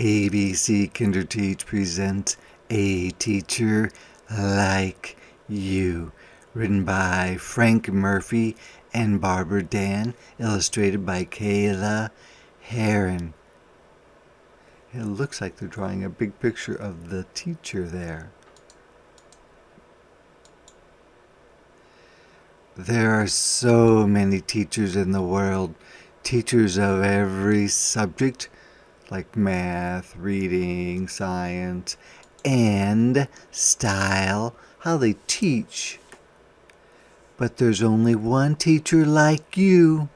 ABC Kinderteach presents A Teacher Like You, written by Frank Murphy and Barbara Dan, illustrated by Kayla Heron. It looks like they're drawing a big picture of the teacher there. There are so many teachers in the world, teachers of every subject, like math, reading, science, and style, how they teach. But there's only one teacher like you,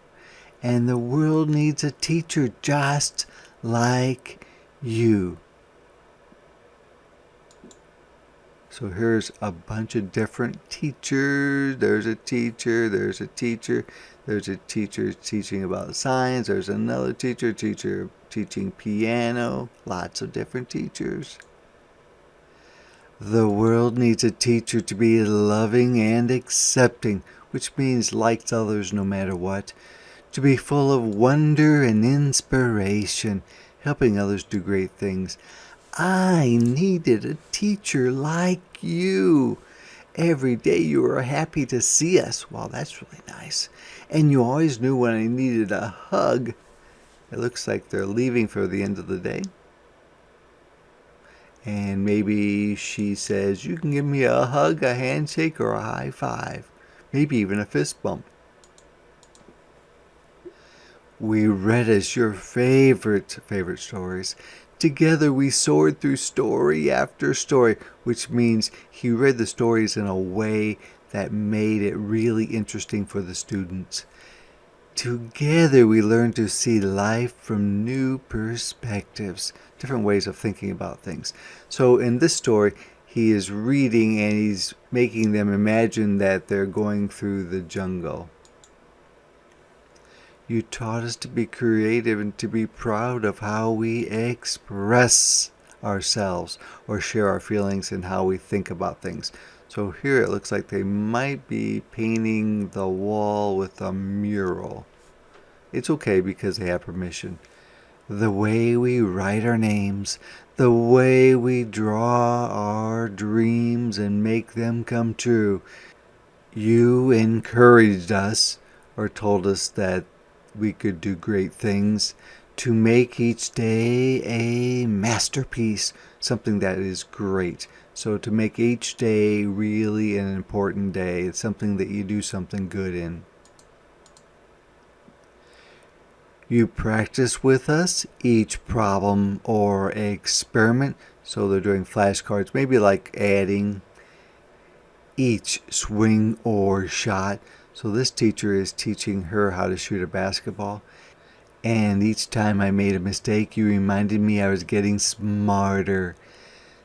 and the world needs a teacher just like you. So here's a bunch of different teachers. There's a teacher, there's a teacher, there's a teacher teaching about science, there's another teacher teaching piano, lots of different teachers. The world needs a teacher to be loving and accepting, which means likes others no matter what, to be full of wonder and inspiration, helping others do great things. I needed a teacher like you. Every day you were happy to see us. Wow, that's really nice. And you always knew when I needed a hug. It looks like they're leaving for the end of the day. And maybe she says, you can give me a hug, a handshake, or a high five. Maybe even a fist bump. We read us your favorite stories. Together we soared through story after story, which means he read the stories in a way that made it really interesting for the students. Together we learned to see life from new perspectives, different ways of thinking about things. So in this story, he is reading and he's making them imagine that they're going through the jungle. You taught us to be creative and to be proud of how we express ourselves or share our feelings and how we think about things. So here it looks like they might be painting the wall with a mural. It's okay because they have permission. The way we write our names, the way we draw our dreams and make them come true. You encouraged us or told us that we could do great things, to make each day a masterpiece, something that is great. So to make each day really an important day, it's something that you do something good in. You practice with us each problem or experiment. So they're doing flashcards, maybe like adding each swing or shot. So this teacher is teaching her how to shoot a basketball. And each time I made a mistake, you reminded me I was getting smarter.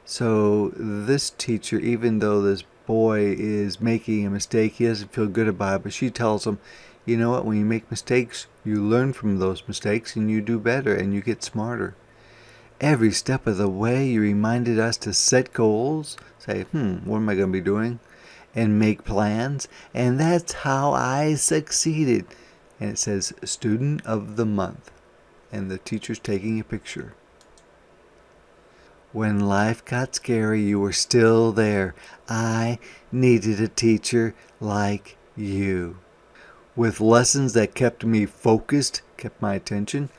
So this teacher, even though this boy is making a mistake, he doesn't feel good about it, but she tells him, you know what, when you make mistakes, you learn from those mistakes and you do better and you get smarter. Every step of the way, you reminded us to set goals, say, what am I going to be doing? And make plans, and that's how I succeeded. And it says Student of the Month, and the teacher's taking a picture. When life got scary, you were still there. I needed a teacher like you. With lessons that kept me focused, kept my attention,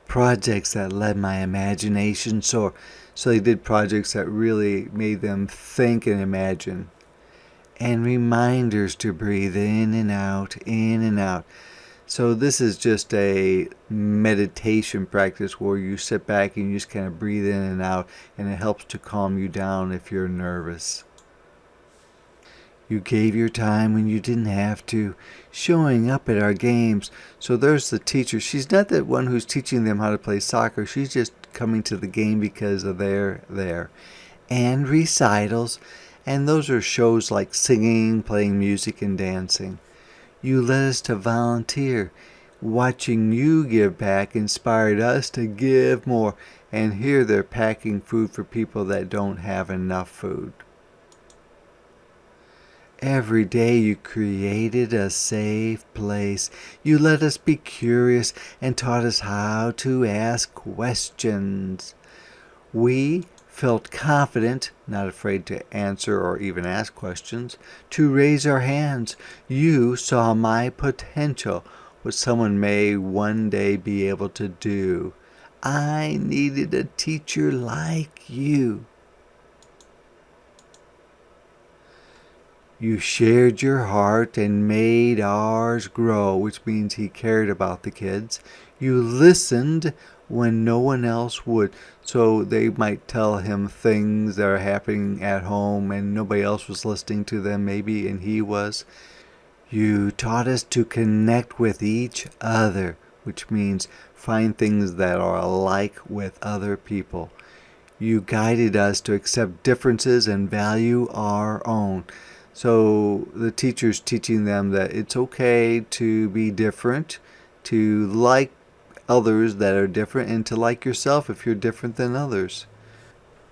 projects that let my imagination soar. So they did projects that really made them think and imagine. And reminders to breathe in and out, in and out. So this is just a meditation practice where you sit back and you just kind of breathe in and out, and it helps to calm you down if you're nervous. You gave your time when you didn't have to, showing up at our games. So there's the teacher. She's not the one who's teaching them how to play soccer. She's just coming to the game because of they're there. And recitals. And those are shows like singing, playing music, and dancing. You led us to volunteer. Watching you give back inspired us to give more. And here they're packing food for people that don't have enough food. Every day you created a safe place. You let us be curious and taught us how to ask questions. We felt confident, not afraid to answer or even ask questions, to raise our hands. You saw my potential, what someone may one day be able to do. I needed a teacher like you. You shared your heart and made ours grow, which means he cared about the kids. You listened when no one else would, so they might tell him things that are happening at home and nobody else was listening to them, maybe, and he was. You taught us to connect with each other, which means find things that are alike with other people. You guided us to accept differences and value our own. So the teacher's teaching them that it's okay to be different, to like others that are different, and to like yourself if you're different than others.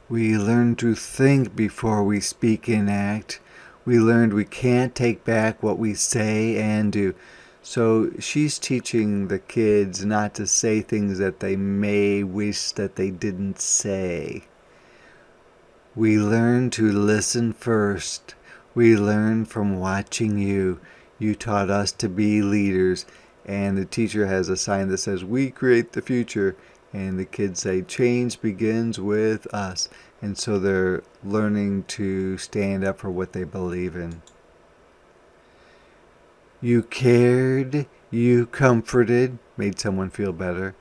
We learn to think before we speak and act. We learned we can't take back what we say and do. So she's teaching the kids not to say things that they may wish that they didn't say. We learn to listen first. We learn from watching you. You taught us to be leaders. And the teacher has a sign that says, "We create the future." And the kids say, "Change begins with us." And so they're learning to stand up for what they believe in. You cared, you comforted, made someone feel better.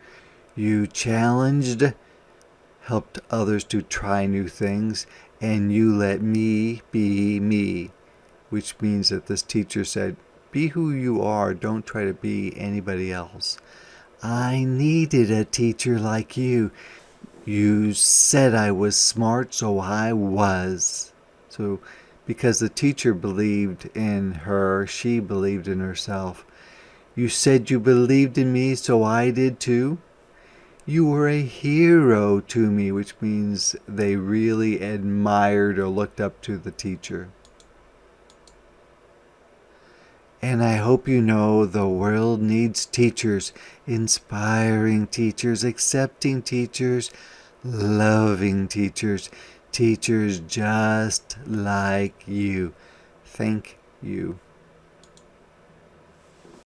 You challenged, helped others to try new things, and you let me be me, which means that this teacher said, be who you are, don't try to be anybody else. I needed a teacher like you. You said I was smart, so I was. So because the teacher believed in her, she believed in herself. You said you believed in me, so I did too. You were a hero to me, which means they really admired or looked up to the teacher. And I hope you know the world needs teachers, inspiring teachers, accepting teachers, loving teachers, teachers just like you. Thank you.